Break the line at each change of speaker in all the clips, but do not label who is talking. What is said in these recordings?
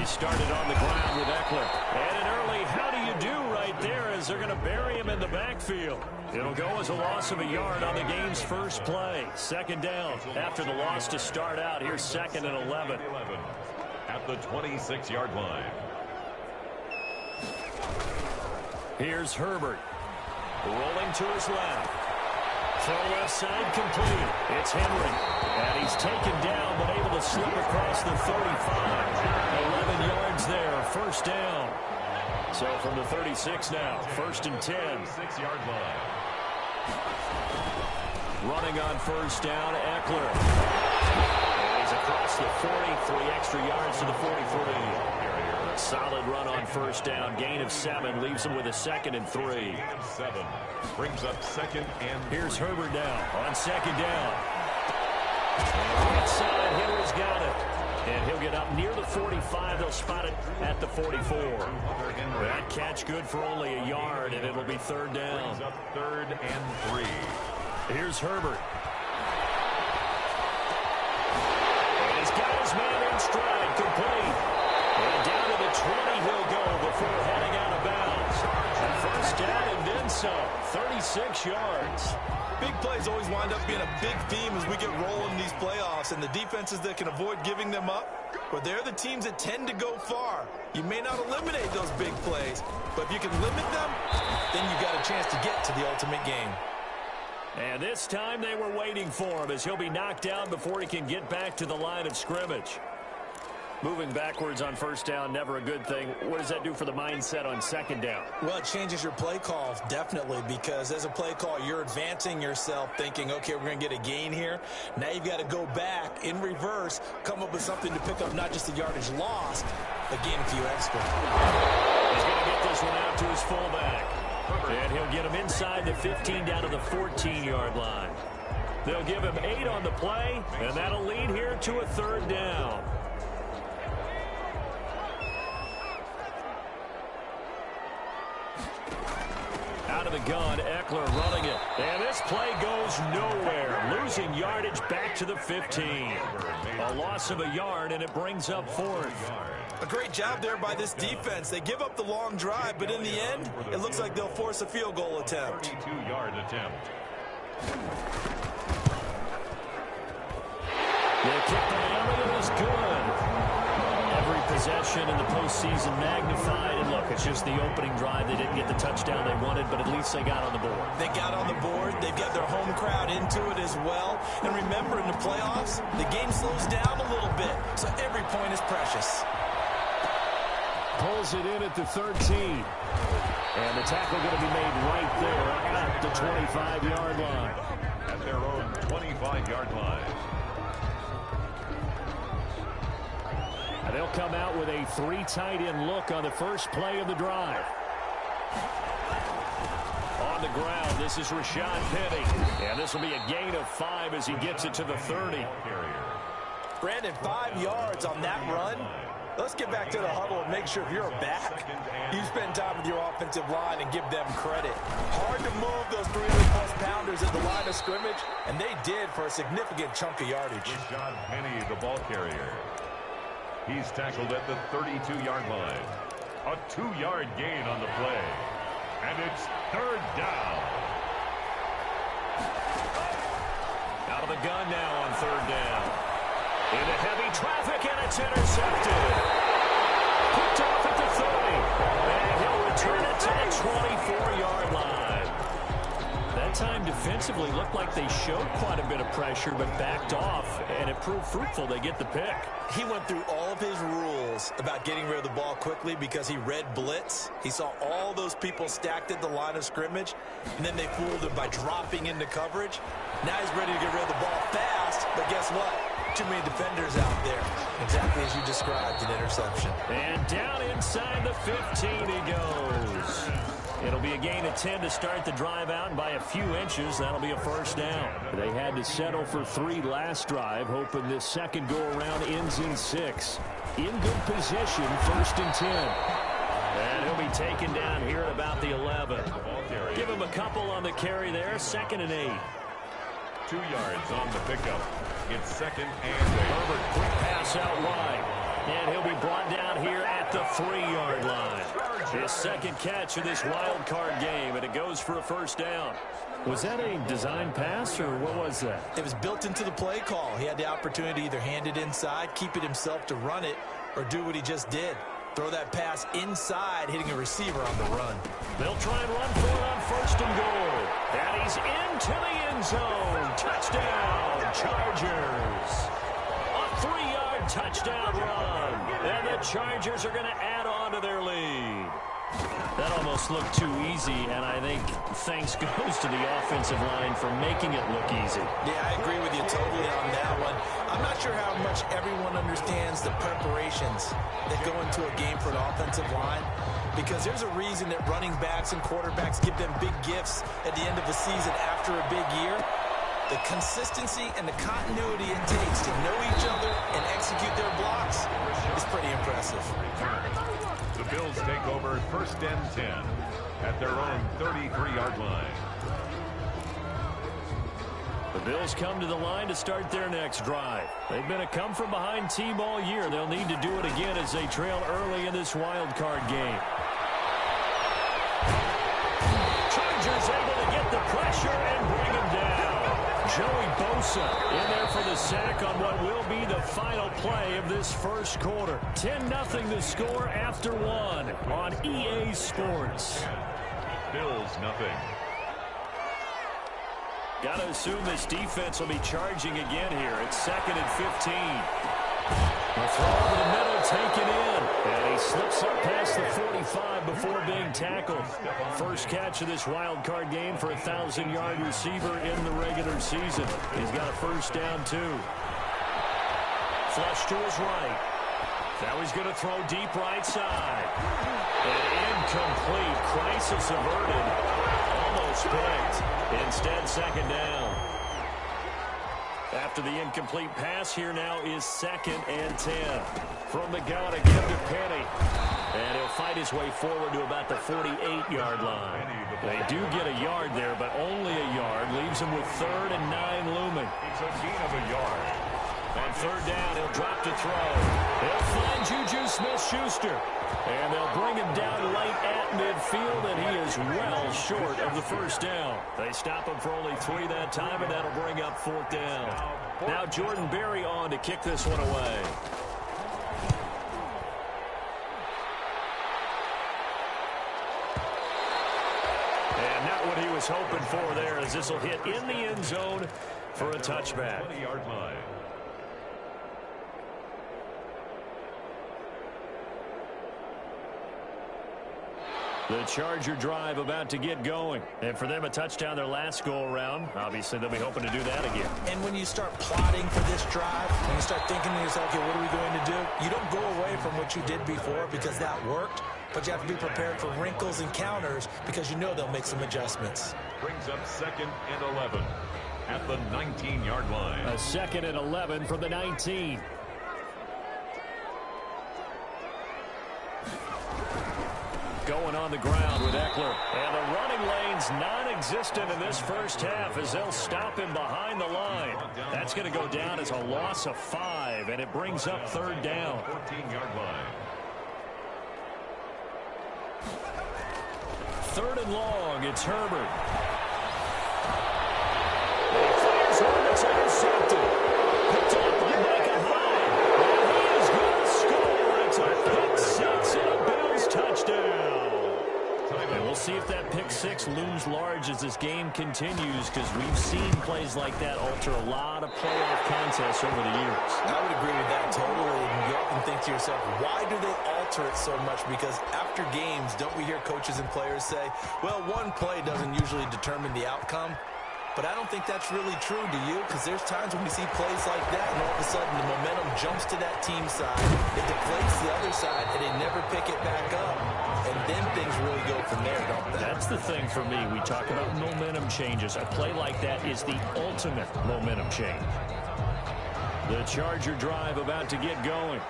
They started on the ground with Eckler. And an early how do you do right there as they're going to bury him in the backfield. It'll go as a loss of a yard on the game's first play. Second down after the loss to start out. Here's 2nd and 11.
At the 26-yard line.
Here's Herbert. Rolling to his left. Throw left side complete. It's Henry. And he's taken down but able to slip across the 35. 11 yards there. First down. So from the 36 now. 1st and 10.
6-yard line.
Running on first down, Eckler. And he's across the 40. 3 extra yards to the 43. Solid run on first down. Gain of 7 leaves him with a 2nd and 3.
Gain of 7 brings up 2nd and 3.
Here's Herbert now on 2nd down. And right side, Henry's got it. And he'll get up near the 45. They'll spot it at the 44. That catch good for only a yard, and it'll be 3rd down.
Brings up 3rd and 3.
Here's Herbert. And he's got his man in stride, complete. And down to the 20 he'll go before heading out of bounds. And first down and then some. 36 yards.
Big plays always wind up being a big theme as we get rolling in these playoffs, and the defenses that can avoid giving them up, but they're the teams that tend to go far. You may not eliminate those big plays, but if you can limit them, then you've got a chance to get to the ultimate game.
And this time they were waiting for him as he'll be knocked down before he can get back to the line of scrimmage. Moving backwards on first down, never a good thing. What does that do for the mindset on 2nd down?
Well, it changes your play call, definitely, because as a play call, you're advancing yourself thinking, okay, we're going to get a gain here. Now you've got to go back in reverse, come up with something to pick up not just the yardage lost, but gain a few extra.
He's going to get this one out to his fullback. And he'll get him inside the 15 down to the 14-yard line. They'll give him 8 on the play, and that'll lead here to a 3rd down. Out of the gun, Eckler running it. And this play goes nowhere. Losing yardage back to the 15. A loss of a yard, and it brings up 4th.
A great job there by this defense. They give up the long drive, but in the end, it looks like they'll force a field goal attempt.
42-yard attempt.
The kick by Elliott is good. Every possession in the postseason magnified. And look, it's just the opening drive. They didn't get the touchdown they wanted, but at least they got on the board.
They got on the board. They've got their home crowd into it as well. And remember, in the playoffs, the game slows down a little bit, so every point is precious.
Pulls it in at the 13. And the tackle going to be made right there at the 25-yard line.
At their own 25-yard line.
And they'll come out with a 3 tight end look on the first play of the drive. On the ground, this is Rashad Penny. And this will be a gain of 5 as he gets it to the 30.
Brandon, 5 yards on that run. Let's get back to the huddle and make sure if you're back, you spend time with your offensive line and give them credit. Hard to move those 300-plus pounders at the line of scrimmage, and they did for a significant chunk of yardage.
Rashad Penny, the ball carrier. He's tackled at the 32-yard line. A 2-yard gain on the play. And it's 3rd down.
Out of the gun now on 3rd down. Into heavy traffic, and it's intercepted. Picked off at the 30. And he'll return it to the 24-yard line. That time defensively looked like they showed quite a bit of pressure, but backed off, and it proved fruitful. They get the pick.
He went through all of his rules about getting rid of the ball quickly because he read blitz. He saw all those people stacked at the line of scrimmage, and then they fooled him by dropping into coverage. Now he's ready to get rid of the ball fast, but guess what? Too many defenders out there. Exactly as you described, an interception.
And down inside the 15 he goes. It'll be a gain of 10 to start the drive out, and by a few inches, that'll be a first down. They had to settle for 3 last drive, hoping this second go-around ends in 6. In good position, 1st and 10. And he'll be taken down here at about the 11. Give him a couple on the carry there, 2nd and 8.
2 yards on the pickup. It's 2nd and 8.
Herbert, quick pass out wide. And he'll be brought down here at the 3-yard line. His second catch of this wild card game, and it goes for a first down. Was that a design pass, or what was that?
It was built into the play call. He had the opportunity to either hand it inside, keep it himself to run it, or do what he just did. Throw that pass inside, hitting a receiver on the run.
They'll try and run for it on 1st and goal. And he's into the end zone. Touchdown, Chargers. A 3-yard touchdown run. And the Chargers are going to add on to their lead. That almost looked too easy, and I think thanks goes to the offensive line for making it look easy.
Yeah, I agree with you totally on that one. I'm not sure how much everyone understands the preparations that go into a game for an offensive line, because there's a reason that running backs and quarterbacks give them big gifts at the end of the season after a big year. The consistency and the continuity it takes to know each other and execute their blocks is pretty impressive.
The Bills take over 1st and 10 at their own 33-yard line.
The Bills come to the line to start their next drive. They've been a come-from-behind team all year. They'll need to do it again as they trail early in this wild card game. Chargers able to get the pressure and bring him down. Joey Bosa in there for the sack on what will be the final play of this first quarter. 10-0 the score after 1 on EA Sports.
Bills nothing.
Got to assume this defense will be charging again here. It's 2nd and 15. The throw over the middle, taken in. And he slips up past the 45 before being tackled. First catch of this wild card game for a 1,000-yard receiver in the regular season. He's got a first down, too. Flush to his right. Now he's going to throw deep right side. And incomplete. Crisis averted. Almost picked. Instead, 2nd down. After the incomplete pass, here now is 2nd and 10. From the gun, a give to Penny. And he'll fight his way forward to about the 48-yard line. They do get a yard there, but only a yard. Leaves him with 3rd and 9 looming.
It's a gain of a yard.
On 3rd down, he'll drop to throw. He'll find Juju Smith-Schuster. And they'll bring him down right at midfield, and he is well short of the first down. They stop him for only 3 that time, and that'll bring up 4th down. Now Jordan Berry on to kick this one away. And not what he was hoping for there, as this will hit in the end zone for a touchback.
20-yard line.
The Charger drive about to get going. And for them, a touchdown their last go-around. Obviously, they'll be hoping to do that again.
And when you start plotting for this drive, when you start thinking to yourself, okay, what are we going to do? You don't go away from what you did before because that worked, but you have to be prepared for wrinkles and counters because you know they'll make some adjustments.
Brings up 2nd and 11 at the 19-yard line.
A 2nd and 11 from the 19. Going on the ground with Eckler. And the running lane's non-existent in this first half as they'll stop him behind the line. That's going to go down as a loss of 5, and it brings up 3rd down.
14-yard line.
3rd and long, it's Herbert. He fires one that's intercepted. Picked up by Micah Hyde. And he is going to score. It's a pick 6 and a Bills touchdown. And we'll see if that pick 6 looms large as this game continues, because we've seen plays like that alter a lot of playoff contests over the years.
I would agree with that totally. And you often think to yourself, why do they alter it so much? Because after games, don't we hear coaches and players say, well, one play doesn't usually determine the outcome? But I don't think that's really true, do you? Because there's times when we see plays like that, and all of a sudden the momentum jumps to that team side, it deflates the other side, and they never pick it back up. And then things really go from there, don't they?
That's the thing for me. We talk about momentum changes. A play like that is the ultimate momentum change. The Charger drive about to get going.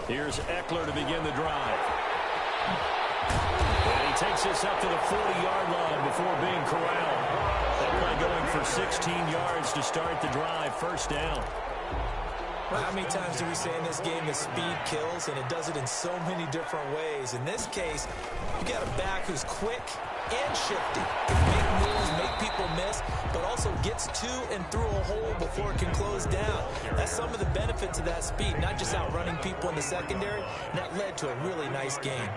Here's Eckler to begin the drive. And he takes this up to the 40-yard line before being corralled. That play going for 16 yards to start the drive. First down.
Well, how many times do we say in this game that speed kills, and it does it in so many different ways? In this case, you got a back who's quick and shifty. Can make moves, make people miss, but also gets to and through a hole before it can close down. That's some of the benefits of that speed, not just outrunning people in the secondary, and that led to a really nice game.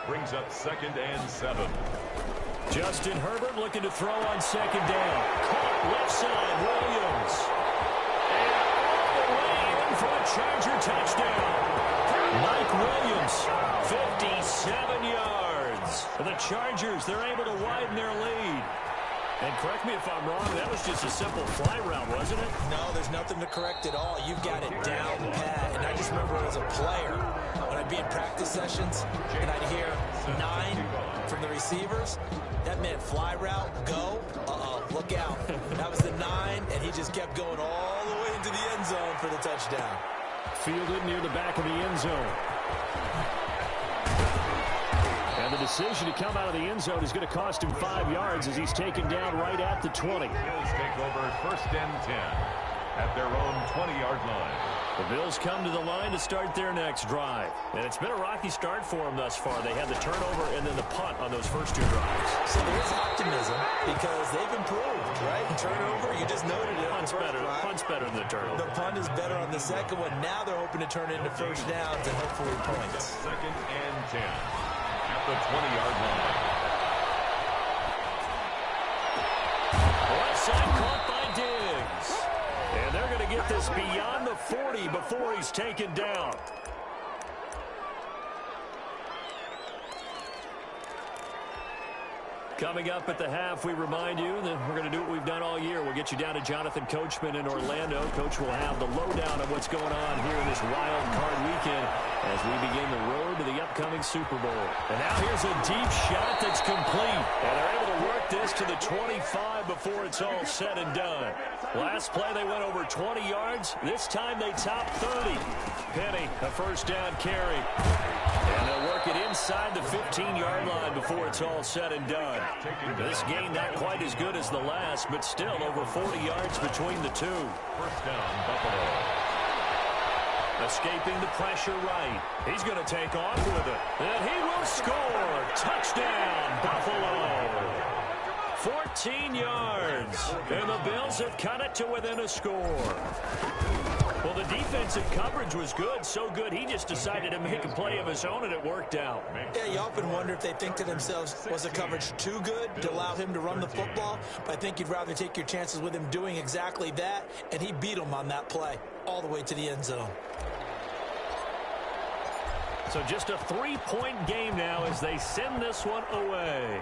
Brings up 2nd and 7.
Justin Herbert looking to throw on 2nd down. Caught left side, Williams. For a Charger touchdown. Mike Williams, 57 yards. For the Chargers, they're able to widen their lead. And correct me if I'm wrong, that was just a simple fly route, wasn't it?
No, there's nothing to correct at all. You've got it down pat. And I just remember as a player, when I'd be in practice sessions, and I'd hear 9 from the receivers, that meant fly route, go, look out. That was the 9, and he just kept going all the way into the end zone for the touchdown.
Fielded near the back of the end zone. And the decision to come out of the end zone is going to cost him 5 yards as he's taken down right at the 20.
Bills take over 1st and 10 at their own 20-yard line.
The Bills come to the line to start their next drive. And it's been a rocky start for them thus far. They had the turnover and then the punt on those first 2 drives.
So there is optimism because they've improved, right? Turnover, you just noted it.
Punt's better than the turnover.
The punt is better on the second one. Now they're hoping to turn it into first downs and hopefully points.
2nd and 10 at the 20-yard line.
Left side caught by Diggs. And they're going to get this beyond the 40 before he's taken down. Coming up at the half, we remind you that we're going to do what we've done all year. We'll get you down to Jonathan Coachman in Orlando. Coach will have the lowdown of what's going on here in this wild card weekend as we begin the road to the upcoming Super Bowl. And now here's a deep shot that's complete. And they're able to work this to the 25 before it's all said and done. Last play, they went over 20 yards. This time they top 30. Penny, a first down carry. And they'll work it inside the 15-yard line before it's all said and done. This game not quite as good as the last, but still over 40 yards between the two.
First down, Buffalo.
Escaping the pressure right. He's going to take off with it. And he will score. Touchdown, Buffalo. 14 yards. And the Bills have cut it to within a score. Well, the defensive coverage was good, so good he just decided to make a play of his own, and it worked out.
Yeah, you often wonder if they think to themselves, was the coverage too good to allow him to run the football? But I think you'd rather take your chances with him doing exactly that, and he beat him on that play all the way to the end zone.
So just a 3-point game now as they send this one away.